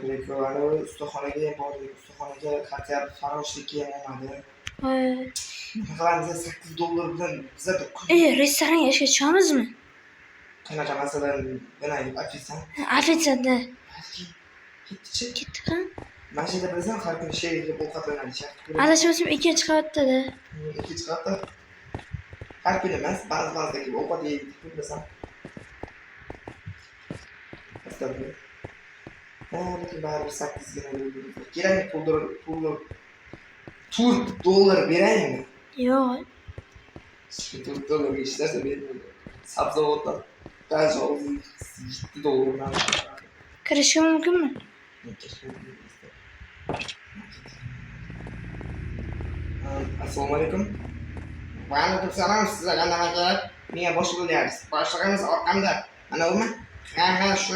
kerak. Ana ustaxonaga ham bordik. Ustaxonaga qat'iy farroshlikka ham olmadi. Nima qilamiz? $8 bilan biza restoranga ishga tushamizmi? qanaqa masalani bilmayman. Ofitsiant. Ofitsiantda. Ketdi-chi. Ketdi ham. Mana shu yerda bilasan, har kuni shay deb ovqatlanadi. Adashmasam ikkinchi qavatda-da. Ikkinchi qavatda. Har kuni emas, ba'zi kelib ovqat yeydi, bilasan. Astaghfirullah. Lekin baribir 8 gina bo'ldi. Kerakmi $4 beraymi? Yo'q. $4 ishlarsa bermaydi. Sabzavotdan qancha $7 Kirishim mumkinmi? Assalomu alaykum. Va alaykum assalom. Sizlarga nima kerak? Menga boshqa bo'lyapsiz. Boshlig'imiz orqamda. Mana umi? Ha, shu.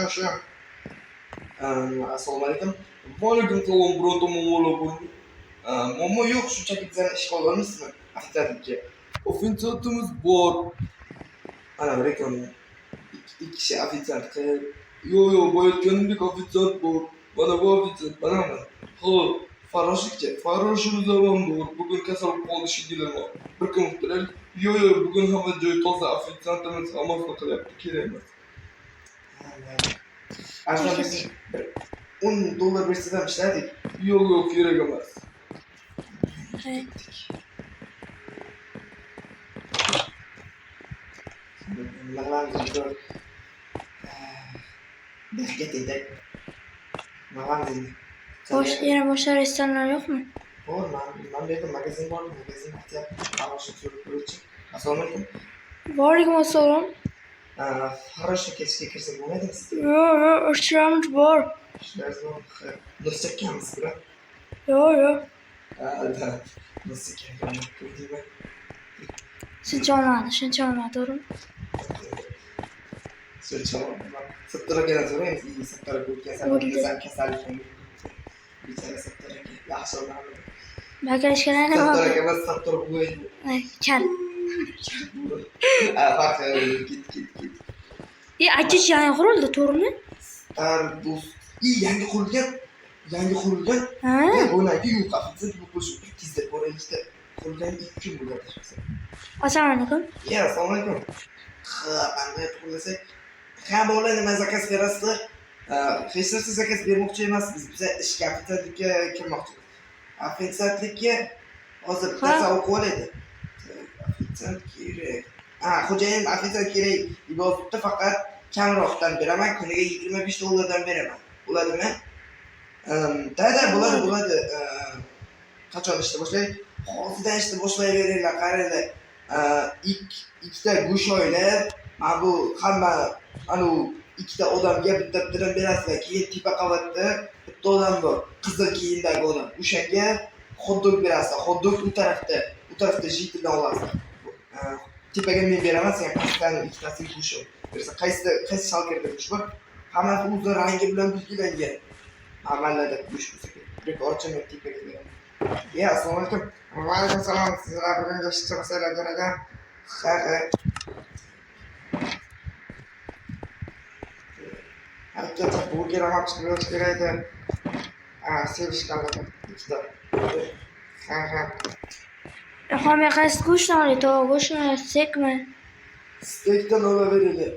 Assalomu alaykum. Va alaykum assalom. Bironta muammo bor. Muammo yo'q, shunchaki bizani ishga ololmaysizmi? Ofitsiantlikka. Ofitsiantimiz bor. Ana bir ekan. Ikki kishi ofitsiant qilib. Yo'q, bo'layotganimdek ofitsiant bor. Mana bu ofitsiant, manami? Xo'p, farroshlikchi. Farroshimiz ham bor. Bugun kasal qoldi shekilli. Bir kun o'tirib, yo'q, bugun hamma joy toza, ofitsiantimiz amal qilyapti, kerak emas. Aslida biz $10 bersa ham ishladik. Yo'q, kerak emas. Nima qilamiz? Ketdik. Nima qilamiz? Yana boshqa restoranlar yo'qmi? Bor, men berdim, magazin bor, magazin farroshlik surib ko'ruvchi. Assalomu alaykum. Va alaykum assalom. Farroshlikka ishga kirsak bo'lmaydimi sizga? Yo'q, ishlarimiz bor. Ishlarimiz bor. Nurchakamiz bilan. Yo'q. Nurchakam ko'rdingmi? Shuncha olmadi, to'g'rimi? Sattorakadan so'raymiz, sattoraka o'tgan kasallik. Bichara sattoraka yaxshi odam. Balki ishlarni Sattoraka emas, sattor bo'laydi. Kal. Ket. Achich yangi qurildi, to'g'rimi? Yangi qurilgan. Ha? Bo'ladi, yo'q, ofitsiant bu qo'shib tezda boraylikda. Qurilgan 2 kun bo'ladi. Assalomu alaykum. Assalomu alaykum. Qanday qilsak? Ha, bo'ladi, nima zakaz berasizlar? Hech narsa zakaz bermoqchi emasmiz. Biz ishga ofitsiantlikka kirmoqchimiz. Ofitsiantlikka hozir bitta o'qib oladi. Ofitsiant kerak. Xo'jayin ofitsiant kerak. Ibozatda faqat kamroqdan beraman, kuniga $25 dan beraman. Bo'ladimi? Bo'ladi. Qachon ishni boshlaydi? Hozirdan ishni boshlayveringlar, qaranglar. Ikkita go'sht oylab, mana bu hamma ikkita odamga bitta-bittadan berasizlar. Keyin tepa qavatda bitta odam bor, qizil kiyimdagi odam. O'shanga hot-dog berasizlar. Hot-dog u tarafda jitildan olasizlar. Tepaga men beraman, sen pastdan ikkitasiga go'sht bersa, qaysi shalkirda go'sht bor? Hammasi o'z rangi bilan belgilangan. Amallada go'sht bo'lsa kerak. Bir ochimni tepaga beraman. Assalomu alaykum. Va alaykum assalom. Sizlar bugun go'sht masalalari ekan. Hakikaten burger olmak istiyoruz gereydi. Seviş kaldı. İşte. Hamma qaysi go'shtni oladi? Tovuq go'shtmi, steakmi? Steakdan olaveradi.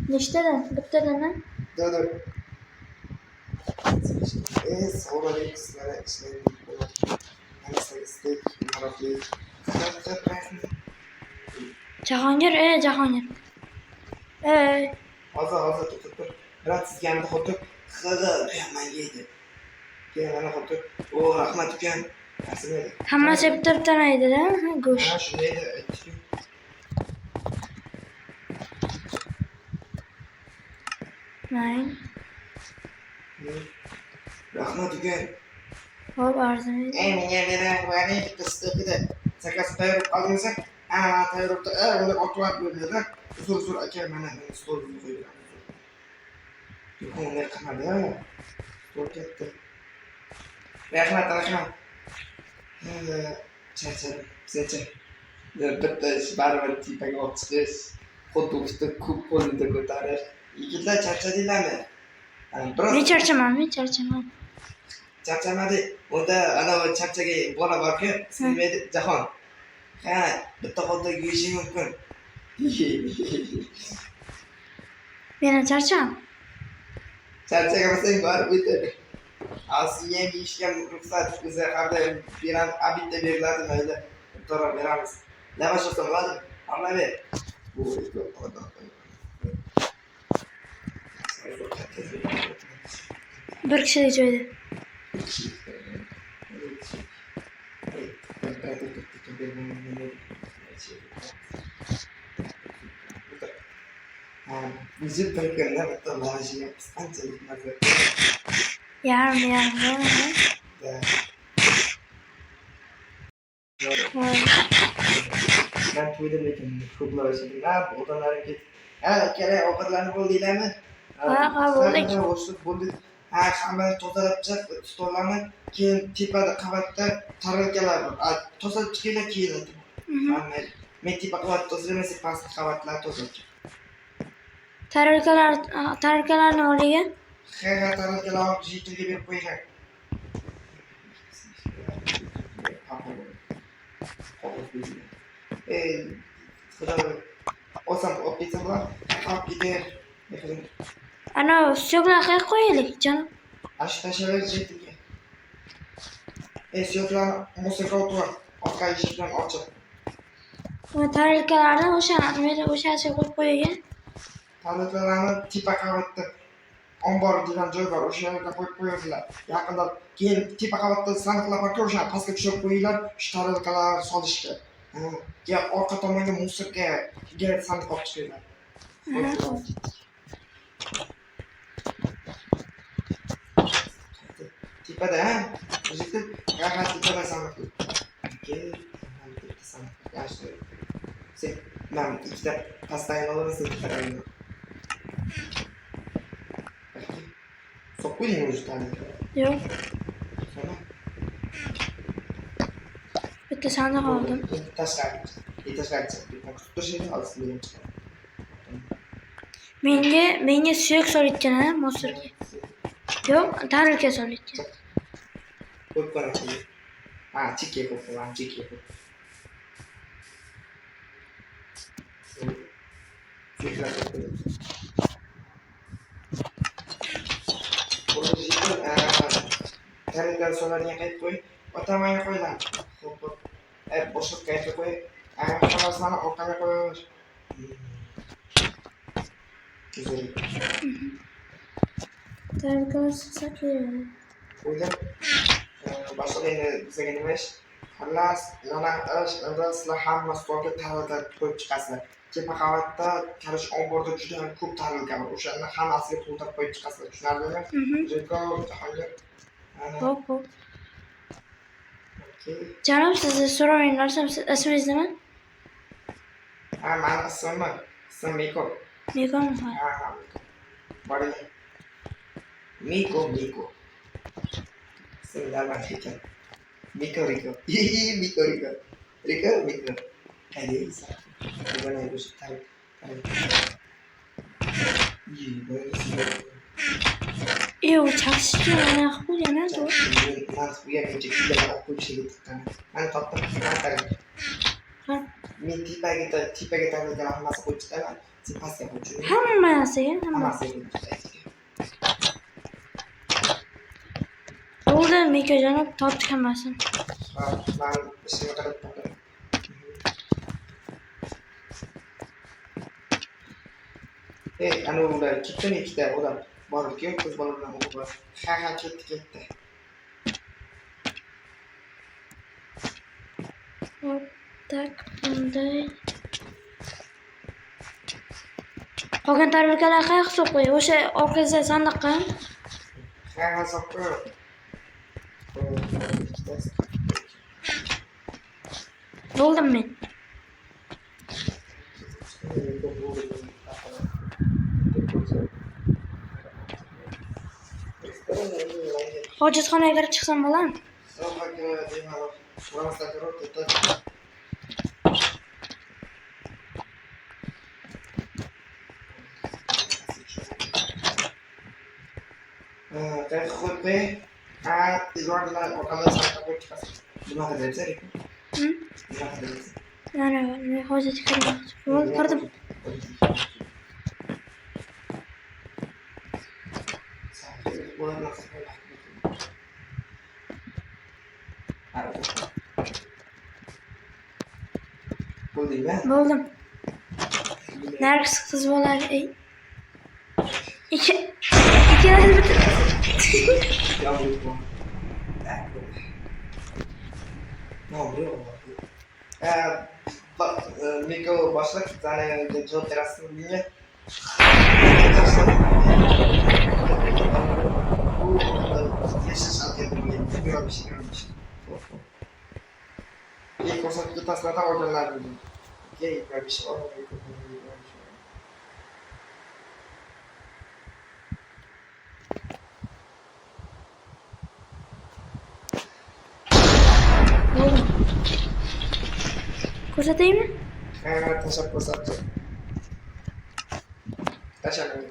Nechtadan? Bittadanmi? Dedi. Sonra sizlere işlerini yapıyorlar. Neyse steak, marafli. Jahongir. Hozir tutib. Biroq sizga ham xuddi qiyman yeydi. Keyin ana xuddi, "O, rahmat ukan." Aslida hammasi bitta-bittadan yeydi-da, go'sht. Ha, shunday aytdi. Mayli. Rahmat ukan. Xo'p, arziydi. Menga beradi, bitta steakda zakaz tayyor qildingizmi? Tayyorda, uni otib berdi-da. Zo'r aka, mana stolga qo'ydim. Yo'q, qilmadi. Stol katta. Rahmat. Charchadim. Sizcha bitta ish baribir tepaga olib chiqish, xuddi ko'p qo'lida ko'tarish. Yigitlar charchadinglarmi? Biroz Men charchaman. charchamadi. Unda anavi charchagan bola borku, ismi nima edi? Jahon. Ha, bitta holda yeyishi mumkin. Men ham charcham. Charchamasang borib o'tir. Asliga yeyishga ruxsat o'zi qabda beramiz, bitta beriladi mayli. To'g'ri beramiz. Nima bo'lsa bo'ladi. Olma ber. Bu Bir kishilik joyda. Bizi bir kunda bitta lojiya qanchalik mazza. Yarim. Voy. Ben to'yda lekin ko'plar yashadinglar, odamlarga ket. Ha, kerak ovqatlarni bo'ldinglarmi? Ha, bo'ldik. Bo'ldi. Ha, hammani tozalab chiq, stollarni, keyin tepada qavatda tarelkalar bor. Tozalab chiqinglar keyin. Men tepa qavat tozalamasa, pastki qavatlar tozalab chiq. Tarelkalarni oldiga. Ha, tarelkalar olib jitilga berib qo'yinglar. Xudo olsam olib ketsam bo'lar. Olib ketar. Ana suyaklarni qayerga qo'yaylik, jonim? Ash tashlaver jitilga. Suyaklarni musiqa o'tib, orqa eshikdan ochib. Tarelkalarni o'shacha qo'yib qo'ygan. Tarelkalarni tepa qavatda ombor degan joy bor, o'sha yerga qo'yib qo'yadilar. Yaqinda keyin tepa qavatda sandiqlar borku, o'sha pastga tushirib qo'yinglar, shu tarelkalarni solishga. Keyin orqa tomonga musiqaga sandiq olib chiqinglar. Tepada, ha? O'zingizda rahat tepada sandiq. Yaxshi. Sen men ikkita pastdan olaman, ikkita Sokuyayım o yüzden. Yok. Sonra Bitta sandiq oldim. tashlaydi. Bir şeyini alsın benim çıkar. Menga suyak solitgan, ha, mo'sirga. Yo'q, tarelka solitgan. Ko'p qarashdi. Ha, chikka qo'ygan, chikka. Tarelkalar solarga qaytib qo'y. Otamanga qo'ylar. Xo'p. Boshqa qaytib qo'y. Hammasini orqaga qo'yaver. Güzel. Tarelkalar silsak kerak. O'ylab boshqa endi bizga nima ish? Xullas, sizlar hamma stolga tarelka qo'yib chiqasizlar. Tepa qavatda kirish omborda juda ham ko'p tarelka bor. O'shani hammasiga to'ldirib qo'yib chiqasizlar. Tushunarlimi? Hop. Canım sizni so'rayinlarsam, ismingiz nima? Ha, mani ismim Miko. Mekomi? Ha. Boring. Miko. Ismlar bor ekan. Miko. Miko. Qayerda? Buni o'zi tarif. U chaqishga mana qo'ygan-ku. Men qo'ygancha kiyimlar qo'yishga tiqqan. Mana topdim. Ha, Men tepaga tarelkalar hammasi qo'yib chiqaman. Sen pastga qo'yib. hammasiga. Bo'ldi, Mekajonim topdik hammasini. Ha, men ishimga qarab topdim. Ana ular ikkita odam borku, qiz bola bilan o'qib bor. Ha, ketdi. Hop, tak, bunday. Qolgan tarelkalar qayerga solib qo'y? O'sha orqasiga sandiqqa. Ha, solib qo'y. Bo'ldim men. Hojatxonaga kirib chiqsam bo'ladimi? Kayıt koy. Ha, izvardılar ortamda sakla koy çıkarsın. Buna kadar hepsi. Hı? Buna kadar hepsi. Yani hozir chiqaryapman. Bo'ldi, kirdim. Bo'ldingmi? Bo'ldim. Nargis qiz bola. Ikkalasi bitta. Miko boshliq sizlarga javob berasizmi bunga? İlk ko'rsatuvda tasmadan organlar bildim. Keyin bir şey var. Bo'ldim. Ko'rsataymi? Ha, tashlab ko'rsatdi. Tashladim.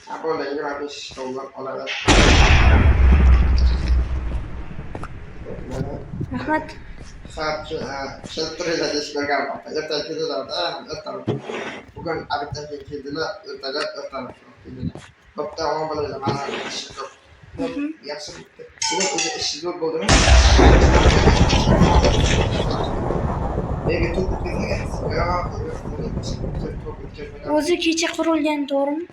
Ha, bo'ldi, $25 olaver. Rahmat. Shelterda ishlarga ertaga keldilarda, ertaga. Bugun abitdan keldilar, ertaga keldilar. Bo'pti, omon bo'linglar, mana ish yo'q. Yaxshi bo'pti. Bugun o'zi ish zo'r bo'ldimi? Nega to'p o'tkazmagan? O'zi kecha qurilgan, to'g'rimi?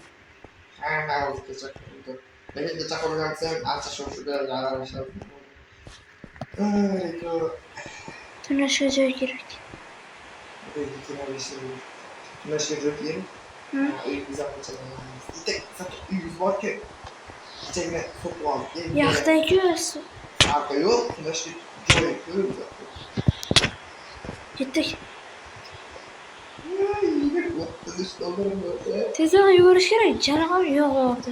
Ha, o'zi kecha qurildi. Lekin kecha qurilgan sen ancha shoshuda yarashib. Tunashga joy kerak. Tunashga joy kerak. Hı? Uyimizda qo'chadan. Uyimiz bor-ku. Kechagina sotib oldik. Yaxtaku. Farqi yo'q, tunashga joy ko'p. Ketdik. $30 Tezroq yugurish kerak. Jala ham yo'q.